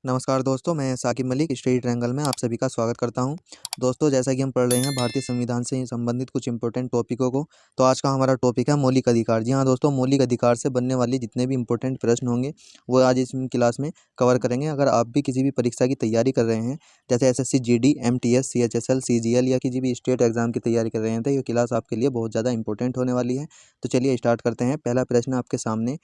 नमस्कार दोस्तों, मैं साकिब मलिक स्टडी ट्रायंगल में आप सभी का स्वागत करता हूं। दोस्तों, जैसा कि हम पढ़ रहे हैं भारतीय संविधान से संबंधित कुछ इंपॉर्टेंट टॉपिकों को, तो आज का हमारा टॉपिक है मौलिक अधिकार। जी हाँ दोस्तों, मौलिक अधिकार से बनने वाले जितने भी इंपॉर्टेंट प्रश्न होंगे वो आज इस क्लास में कवर करेंगे। अगर आप भी किसी भी परीक्षा की तैयारी कर रहे हैं, जैसे SSC GD MTS CHSL CGL या किसी भी स्टेट एग्जाम की तैयारी कर रहे हैं, तो ये क्लास आपके लिए बहुत ज़्यादा इंपॉर्टेंट होने वाली है। तो चलिए स्टार्ट करते हैं। पहला प्रश्न आपके सामने,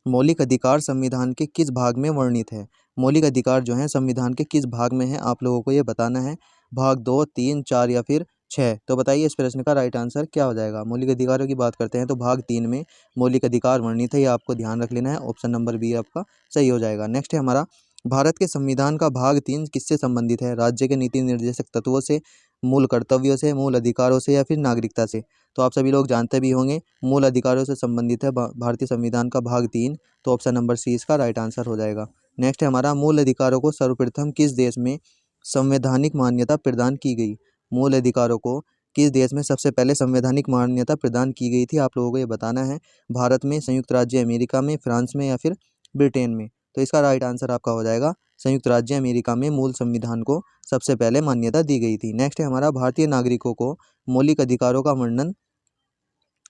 मौलिक अधिकार संविधान के किस भाग में वर्णित है? मौलिक अधिकार जो है संविधान के किस भाग में है, आप लोगों को ये बताना है। भाग 2, 3, 4 या फिर 6। तो बताइए इस प्रश्न का राइट आंसर क्या हो जाएगा। मौलिक अधिकारों की बात करते हैं तो भाग 3 में मौलिक अधिकार वर्णित है, ये आपको ध्यान रख लेना है। ऑप्शन नंबर बी आपका सही हो जाएगा। नेक्स्ट है हमारा, भारत के संविधान का भाग 3 किससे संबंधित है? राज्य के नीति निर्देशक तत्वों से, मूल कर्तव्यों से, मूल अधिकारों से या फिर नागरिकता से? तो आप सभी लोग जानते भी होंगे, मूल अधिकारों से संबंधित है भारतीय संविधान का भाग 3। तो ऑप्शन नंबर सी इसका राइट आंसर हो जाएगा। नेक्स्ट है हमारा, मूल अधिकारों को सर्वप्रथम किस देश में संवैधानिक मान्यता प्रदान की गई? मूल अधिकारों को किस देश में सबसे पहले संवैधानिक मान्यता प्रदान की गई थी, आप लोगों को ये बताना है। भारत में, संयुक्त राज्य अमेरिका में, फ्रांस में या फिर ब्रिटेन में? तो इसका राइट आंसर आपका हो जाएगा संयुक्त राज्य अमेरिका में मूल संविधान को सबसे पहले मान्यता दी गई थी। नेक्स्ट है हमारा, भारतीय नागरिकों को मौलिक अधिकारों का वर्णन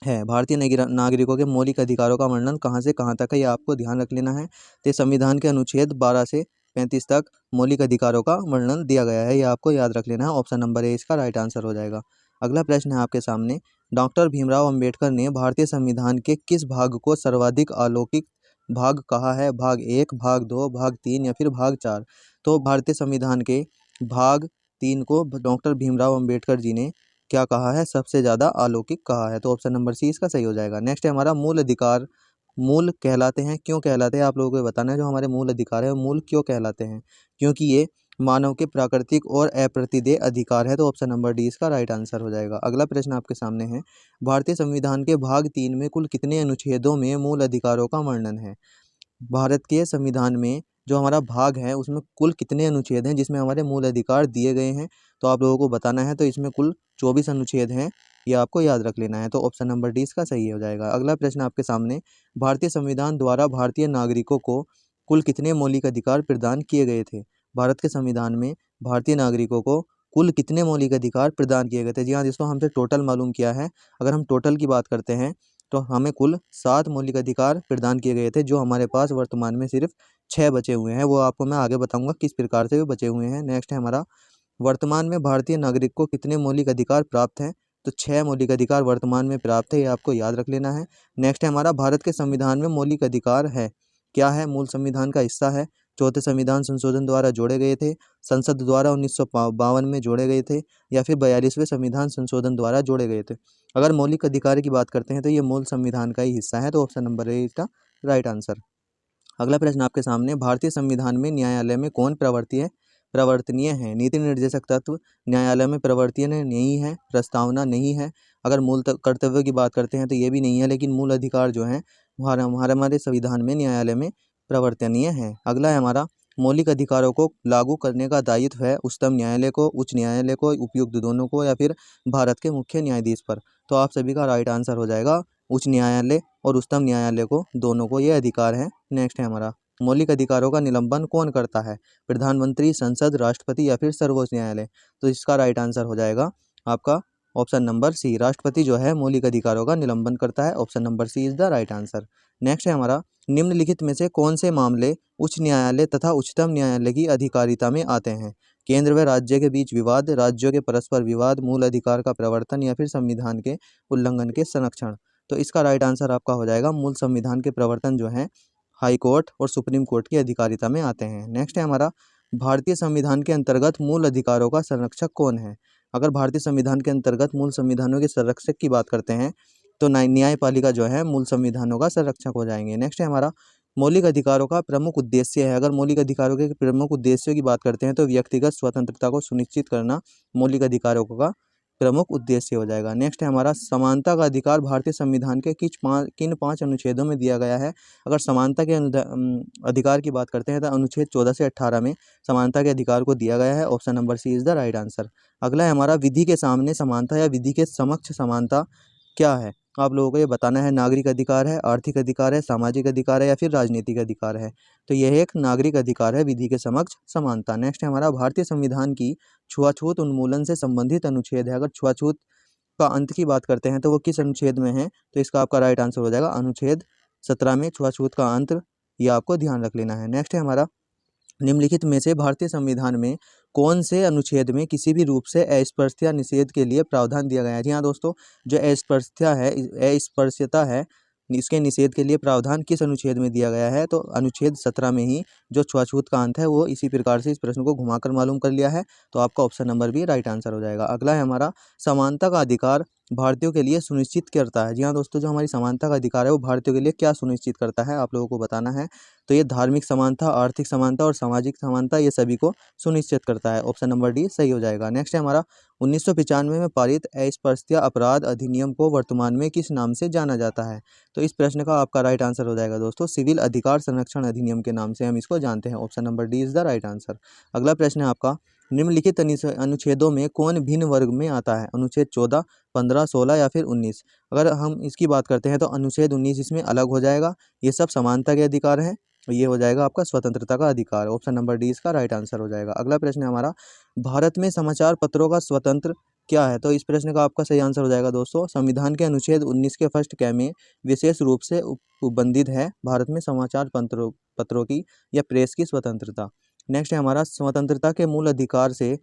है। भारतीय नागरिकों के मौलिक अधिकारों का वर्णन कहाँ से कहाँ तक है, ये आपको ध्यान रख लेना है। तो संविधान के अनुच्छेद 12 से 35 तक मौलिक अधिकारों का वर्णन दिया गया है, ये आपको याद रख लेना है। ऑप्शन नंबर ए इसका राइट आंसर हो जाएगा। अगला प्रश्न है आपके सामने, डॉक्टर भीमराव अंबेडकर ने भारतीय संविधान के किस भाग को सर्वाधिक अलौकिक भाग कहा है? भाग 1, भाग 2, भाग 3 या फिर भाग 4? तो भारतीय संविधान के भाग 3 को डॉक्टर भीमराव अंबेडकर जी ने क्या कहा है? सबसे ज़्यादा अलौकिक कहा है। तो ऑप्शन नंबर सी इसका सही हो जाएगा। नेक्स्ट है हमारा, मूल अधिकार मूल कहलाते हैं, क्यों कहलाते हैं? आप लोगों को बताना है जो हमारे मूल अधिकार है वो मूल क्यों कहलाते हैं? क्योंकि ये मानव के प्राकृतिक और अप्रतिदेय अधिकार है। तो ऑप्शन नंबर डी इसका राइट आंसर हो जाएगा। अगला प्रश्न आपके सामने है, भारतीय संविधान के भाग 3 में कुल कितने अनुच्छेदों में मूल अधिकारों का वर्णन है? भारत के संविधान में जो हमारा भाग है उसमें कुल कितने अनुच्छेद हैं जिसमें हमारे मूल अधिकार दिए गए हैं? तो आप लोगों को बताना है। तो इसमें कुल 24 अनुच्छेद हैं, ये आपको याद रख लेना है। तो ऑप्शन नंबर डी इसका सही हो जाएगा। अगला प्रश्न आपके सामने, भारतीय संविधान द्वारा भारतीय नागरिकों को कुल कितने मौलिक अधिकार प्रदान किए गए थे? भारत के संविधान में भारतीय नागरिकों को कुल कितने मौलिक अधिकार प्रदान किए गए थे? जी हाँ दोस्तों, हमसे टोटल मालूम किया है। अगर हम टोटल की बात करते हैं तो हमें कुल 7 मौलिक अधिकार प्रदान किए गए थे, जो हमारे पास वर्तमान में सिर्फ 6 बचे हुए हैं। वो आपको मैं आगे बताऊंगा किस प्रकार से वो बचे हुए हैं। नेक्स्ट है हमारा, वर्तमान में भारतीय नागरिक को कितने मौलिक अधिकार प्राप्त हैं? तो 6 मौलिक अधिकार वर्तमान में प्राप्त है, ये आपको याद रख लेना है। नेक्स्ट है हमारा, भारत के संविधान में मौलिक अधिकार है क्या है? मूल संविधान का हिस्सा है, चौथे संविधान संशोधन द्वारा जोड़े गए थे, संसद द्वारा 1952 में जोड़े गए थे या फिर 42वें संविधान संशोधन द्वारा जोड़े गए थे? अगर मौलिक अधिकार की बात करते हैं तो ये मूल संविधान का ही हिस्सा है। तो ऑप्शन नंबर ए इसका राइट आंसर। अगला प्रश्न आपके सामने, भारतीय संविधान में न्यायालय में कौन प्रवर्तनीय है? नीति निर्देशक तत्व न्यायालय में प्रवर्तनीय नहीं है, प्रस्तावना नहीं है। अगर मूल कर्तव्य की बात करते हैं तो ये भी नहीं है, लेकिन मूल अधिकार जो है हमारे संविधान में न्यायालय में प्रवर्तनीय है। अगला है हमारा, मौलिक अधिकारों को लागू करने का दायित्व है उच्चतम न्यायालय को, उच्च न्यायालय को, उपयुक्त दोनों को या फिर भारत के मुख्य न्यायाधीश पर? तो आप सभी का राइट आंसर हो जाएगा उच्च न्यायालय और उच्चतम न्यायालय को, दोनों को ये अधिकार है। नेक्स्ट है हमारा, मौलिक अधिकारों का निलंबन कौन करता है? प्रधानमंत्री, संसद, राष्ट्रपति या फिर सर्वोच्च न्यायालय? तो इसका राइट आंसर हो जाएगा आपका ऑप्शन नंबर सी, राष्ट्रपति जो है मौलिक अधिकारों का निलंबन करता है। Option number C is the right answer. Next है हमारा, निम्नलिखित में से कौन से मामले उच्च न्यायालय तथा उच्चतम न्यायालय की अधिकारिता में आते हैं? केंद्र व राज्य के बीच विवाद, राज्यों के परस्पर विवाद, मूल अधिकार का प्रवर्तन या फिर संविधान के उल्लंघन के संरक्षण? तो इसका राइट आंसर आपका हो जाएगा मूल संविधान के प्रवर्तन जो है हाई कोर्ट और सुप्रीम कोर्ट की अधिकारिता में आते हैं। नेक्स्ट है हमारा, भारतीय संविधान के अंतर्गत मूल अधिकारों का संरक्षक कौन है? अगर भारतीय संविधान के अंतर्गत मूल संविधानों के संरक्षक की बात करते हैं तो न्यायपालिका जो है मूल संविधानों का संरक्षक हो जाएंगे। नेक्स्ट है हमारा, मौलिक अधिकारों का प्रमुख उद्देश्य है। अगर मौलिक अधिकारों के प्रमुख उद्देश्यों की बात करते हैं तो व्यक्तिगत स्वतंत्रता को सुनिश्चित करना मौलिक अधिकारों का प्रमुख उद्देश्य हो जाएगा। नेक्स्ट है हमारा, समानता का अधिकार भारतीय संविधान के किन 5 अनुच्छेदों में दिया गया है? अगर समानता के अधिकार की बात करते हैं तो अनुच्छेद 14 से 18 में समानता के अधिकार को दिया गया है। Option number C is the right answer. अगला है हमारा, विधि के सामने समानता या विधि के समक्ष समानता क्या है? आप लोगों को ये बताना है। नागरिक अधिकार है, आर्थिक अधिकार है, सामाजिक अधिकार है या फिर राजनीतिक अधिकार है। तो यह एक नागरिक अधिकार है, विधि के समक्ष समानता। नेक्स्ट है हमारा भारतीय संविधान की छुआछूत उन्मूलन से संबंधित अनुच्छेद है। अगर छुआछूत का अंत की बात करते हैं तो वो किस अनुच्छेद में है? तो इसका आपका राइट आंसर हो जाएगा अनुच्छेद 17 में छुआछूत का अंत। ये आपको ध्यान रख लेना है। नेक्स्ट है हमारा निम्नलिखित में से भारतीय संविधान में कौन से अनुच्छेद में किसी भी रूप से अस्पृश्यता निषेध के लिए प्रावधान दिया गया है? जी हाँ दोस्तों, जो अस्पृश्यता है, अस्पृश्यता है, इसके निषेध के लिए प्रावधान किस अनुच्छेद में दिया गया है? तो अनुच्छेद 17 में ही जो छुआछूत का अंत है वो इसी प्रकार से इस प्रश्न को घुमाकर मालूम कर लिया है। तो आपका option number B right answer हो जाएगा। अगला है हमारा समानता का अधिकार भारतीयों के लिए सुनिश्चित करता है। जी हाँ दोस्तों, जो हमारी समानता का अधिकार है वो भारतीयों के लिए क्या सुनिश्चित करता है, आप लोगों को बताना है। तो ये धार्मिक समानता, आर्थिक समानता और सामाजिक समानता, ये सभी को सुनिश्चित करता है। ऑप्शन नंबर डी सही हो जाएगा। नेक्स्ट है हमारा 1995 में पारित अस्पृश्यता अपराध अधिनियम को वर्तमान में किस नाम से जाना जाता है? तो इस प्रश्न का आपका राइट आंसर हो जाएगा दोस्तों सिविल अधिकार संरक्षण अधिनियम के नाम से हम इसको जानते हैं। Option number D is the right answer. अगला प्रश्न है आपका निम्नलिखित अनुच्छेदों में कौन भिन्न वर्ग में आता है? अनुच्छेद 14, 15, 16 या फिर 19? अगर हम इसकी बात करते हैं तो अनुच्छेद 19 इसमें अलग हो जाएगा। ये सब समानता के अधिकार हैं। ये हो जाएगा आपका स्वतंत्रता का अधिकार। ऑप्शन नंबर डी इसका राइट आंसर हो जाएगा। अगला प्रश्न है हमारा भारत में समाचार पत्रों का स्वतंत्र क्या है? तो इस प्रश्न का आपका सही आंसर हो जाएगा दोस्तों संविधान के अनुच्छेद 19 के फर्स्ट क में विशेष रूप से उपबंधित है भारत में समाचार पत्रों की या प्रेस की स्वतंत्रता। नेक्स्ट है हमारा स्वतंत्रता के मूल अधिकार से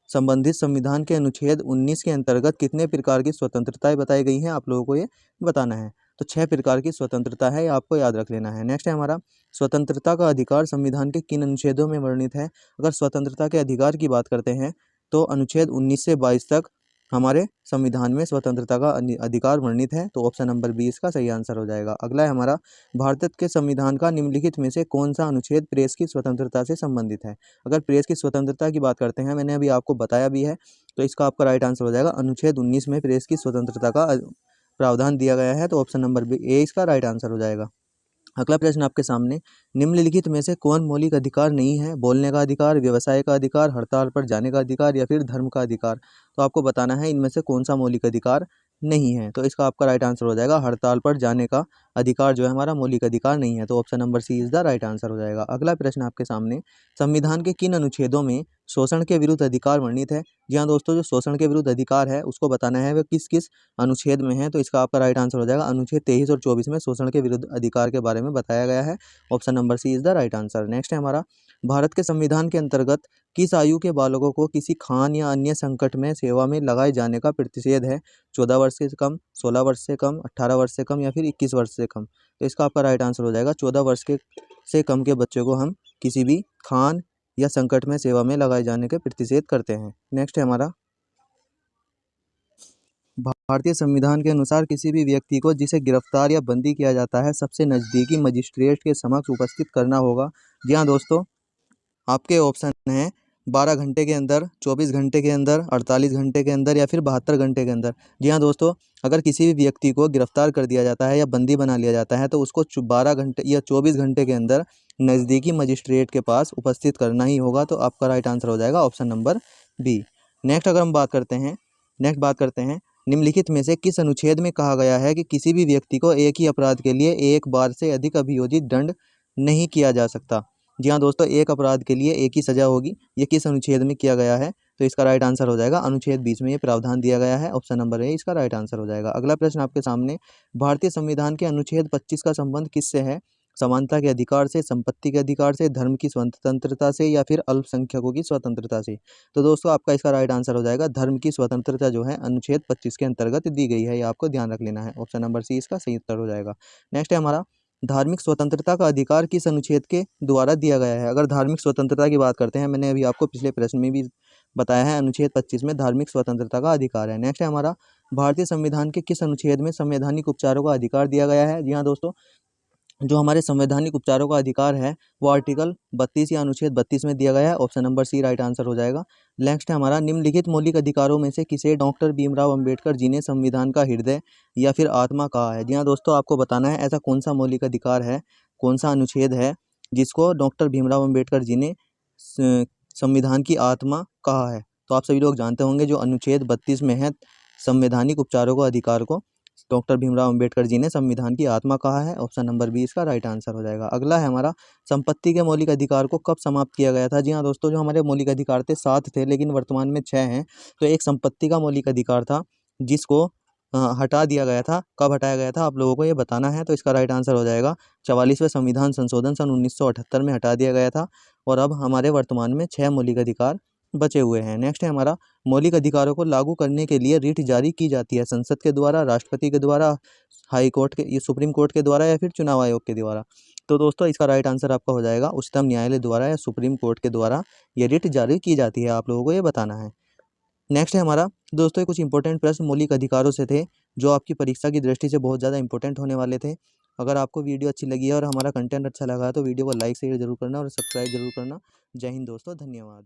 संबंधित संविधान के अनुच्छेद 19 के अंतर्गत कितने प्रकार की स्वतंत्रताएं बताई गई हैं? आप लोगों को ये बताना है। तो 6 प्रकार की स्वतंत्रता है, ये आपको याद रख लेना है। नेक्स्ट है हमारा स्वतंत्रता का अधिकार संविधान के किन अनुच्छेदों में वर्णित है? अगर स्वतंत्रता के अधिकार की बात करते हैं तो अनुच्छेद 19 से 22 तक हमारे संविधान में स्वतंत्रता का अधिकार वर्णित है। तो ऑप्शन नंबर 20 का सही आंसर हो जाएगा। अगला है हमारा भारत के संविधान का निम्नलिखित में से कौन सा अनुच्छेद प्रेस की स्वतंत्रता से संबंधित है? अगर प्रेस की स्वतंत्रता की बात करते हैं, मैंने अभी आपको बताया भी है, तो इसका आपका राइट आंसर हो जाएगा अनुच्छेद 19 में प्रेस की स्वतंत्रता का प्रावधान दिया गया है। तो ऑप्शन नंबर ए इसका राइट आंसर हो जाएगा। अगला प्रश्न आपके सामने निम्नलिखित में से कौन मौलिक अधिकार नहीं है? बोलने का अधिकार, व्यवसाय का अधिकार, हड़ताल पर जाने का अधिकार या फिर धर्म का अधिकार? तो आपको बताना है इनमें से कौन सा मौलिक अधिकार नहीं है। तो इसका आपका राइट आंसर हो जाएगा हड़ताल पर जाने का अधिकार जो है हमारा मौलिक अधिकार नहीं है। तो option number C is the right answer हो जाएगा। अगला प्रश्न आपके सामने संविधान के किन अनुच्छेदों में शोषण के विरुद्ध अधिकार वर्णित है? जी हाँ दोस्तों, जो शोषण के विरुद्ध अधिकार है उसको बताना है वह किस किस अनुच्छेद में है। तो इसका आपका राइट आंसर हो जाएगा अनुच्छेद 23 और 24 में शोषण के विरुद्ध अधिकार के बारे में बताया गया है। Option number C is the right answer. Next है हमारा भारत के संविधान के अंतर्गत किस आयु के बालकों को किसी खान या अन्य संकट में सेवा में लगाए जाने का प्रतिषेध है? 14 वर्ष से कम, 16 वर्ष से कम, 18 वर्ष से कम या फिर 21 वर्ष से कम? तो इसका आपका राइट आंसर हो जाएगा 14 वर्ष के से कम के बच्चों को हम किसी भी खान या संकट में सेवा में लगाए जाने के प्रतिषेध करते हैं। नेक्स्ट है हमारा भारतीय संविधान के अनुसार किसी भी व्यक्ति को जिसे गिरफ्तार या बंदी किया जाता है सबसे नज़दीकी मजिस्ट्रेट के समक्ष उपस्थित करना होगा। जी हाँ दोस्तों, आपके ऑप्शन हैं 12 घंटे के अंदर, 24 घंटे के अंदर, 48 घंटे के अंदर या फिर 72 घंटे के अंदर। जी हाँ दोस्तों, अगर किसी भी व्यक्ति को गिरफ्तार कर दिया जाता है या बंदी बना लिया जाता है तो उसको 12 घंटे या 24 घंटे के अंदर नज़दीकी मजिस्ट्रेट के पास उपस्थित करना ही होगा। तो आपका राइट आंसर हो जाएगा ऑप्शन नंबर बी। नेक्स्ट अगर हम बात करते हैं निम्नलिखित में से किस अनुच्छेद में कहा गया है कि किसी भी व्यक्ति को एक ही अपराध के लिए एक बार से अधिक अभियोजित दंड नहीं किया जा सकता? जी हाँ दोस्तों, एक अपराध के लिए एक ही सजा होगी। ये किस अनुच्छेद में किया गया है? तो इसका राइट आंसर हो जाएगा अनुच्छेद 20 में ये प्रावधान दिया गया है। ऑप्शन नंबर ए इसका राइट आंसर हो जाएगा। अगला प्रश्न आपके सामने भारतीय संविधान के अनुच्छेद 25 का संबंध किससे है? समानता के अधिकार से, संपत्ति के अधिकार से, धर्म की स्वतंत्रता से या फिर अल्पसंख्यकों की स्वतंत्रता से? तो दोस्तों आपका इसका राइट आंसर हो जाएगा धर्म की स्वतंत्रता जो है अनुच्छेद 25 के अंतर्गत दी गई है। ये आपको ध्यान रख लेना है। ऑप्शन नंबर सी इसका सही उत्तर हो जाएगा। नेक्स्ट है हमारा धार्मिक स्वतंत्रता का अधिकार किस अनुच्छेद के द्वारा दिया गया है? अगर धार्मिक स्वतंत्रता की बात करते हैं, मैंने अभी आपको पिछले प्रश्न में भी बताया है अनुच्छेद 25 में धार्मिक स्वतंत्रता का अधिकार है। नेक्स्ट है हमारा भारतीय संविधान के किस अनुच्छेद में संवैधानिक उपचारों का अधिकार दिया गया है? जी हाँ दोस्तों, जो हमारे संवैधानिक उपचारों का अधिकार है वो आर्टिकल 32 या अनुच्छेद 32 में दिया गया है। Option number C right answer हो जाएगा। नेक्स्ट है हमारा निम्नलिखित मौलिक अधिकारों में से किसे डॉक्टर भीमराव अंबेडकर जी ने संविधान का हृदय या फिर आत्मा कहा है? जी हाँ दोस्तों, आपको बताना है ऐसा कौन सा मौलिक अधिकार है, कौन सा अनुच्छेद है जिसको डॉक्टर भीमराव अंबेडकर जी ने संविधान की आत्मा कहा है। तो आप सभी लोग जानते होंगे जो अनुच्छेद 32 में है संवैधानिक उपचारों का अधिकार को डॉक्टर भीमराव अंबेडकर जी ने संविधान की आत्मा कहा है। ऑप्शन नंबर बी इसका राइट आंसर हो जाएगा। अगला है हमारा, संपत्ति के मौलिक अधिकार को कब समाप्त किया गया था। जी हाँ दोस्तों, जो हमारे मौलिक अधिकार थे 7 थे, लेकिन वर्तमान में 6 हैं। तो एक संपत्ति का मौलिक अधिकार था जिसको हटा दिया गया था। कब हटाया गया था आप लोगों को ये बताना है। तो इसका राइट आंसर हो जाएगा 44वें संविधान संशोधन सन 1978 में हटा दिया गया था। और अब हमारे वर्तमान में 6 मौलिक अधिकार बचे हुए हैं। नेक्स्ट है हमारा, मौलिक अधिकारों को लागू करने के लिए रिट जारी की जाती है संसद के द्वारा, राष्ट्रपति के द्वारा, हाई कोर्ट के, ये सुप्रीम कोर्ट के द्वारा, या फिर चुनाव आयोग के द्वारा। तो दोस्तों इसका राइट आंसर आपका हो जाएगा उच्चतम न्यायालय द्वारा या सुप्रीम कोर्ट के द्वारा ये रिट जारी की जाती है। आप लोगों को ये बताना है। नेक्स्ट है हमारा दोस्तों, कुछ इंपॉर्टेंट प्रश्न मौलिक अधिकारों से थे जो आपकी परीक्षा की दृष्टि से बहुत ज़्यादा इंपॉर्टेंट होने वाले थे। अगर आपको वीडियो अच्छी लगी है और हमारा कंटेंट अच्छा लगा है तो वीडियो को लाइक शेयर जरूर करना और सब्सक्राइब जरूर करना। जय हिंद दोस्तों, धन्यवाद।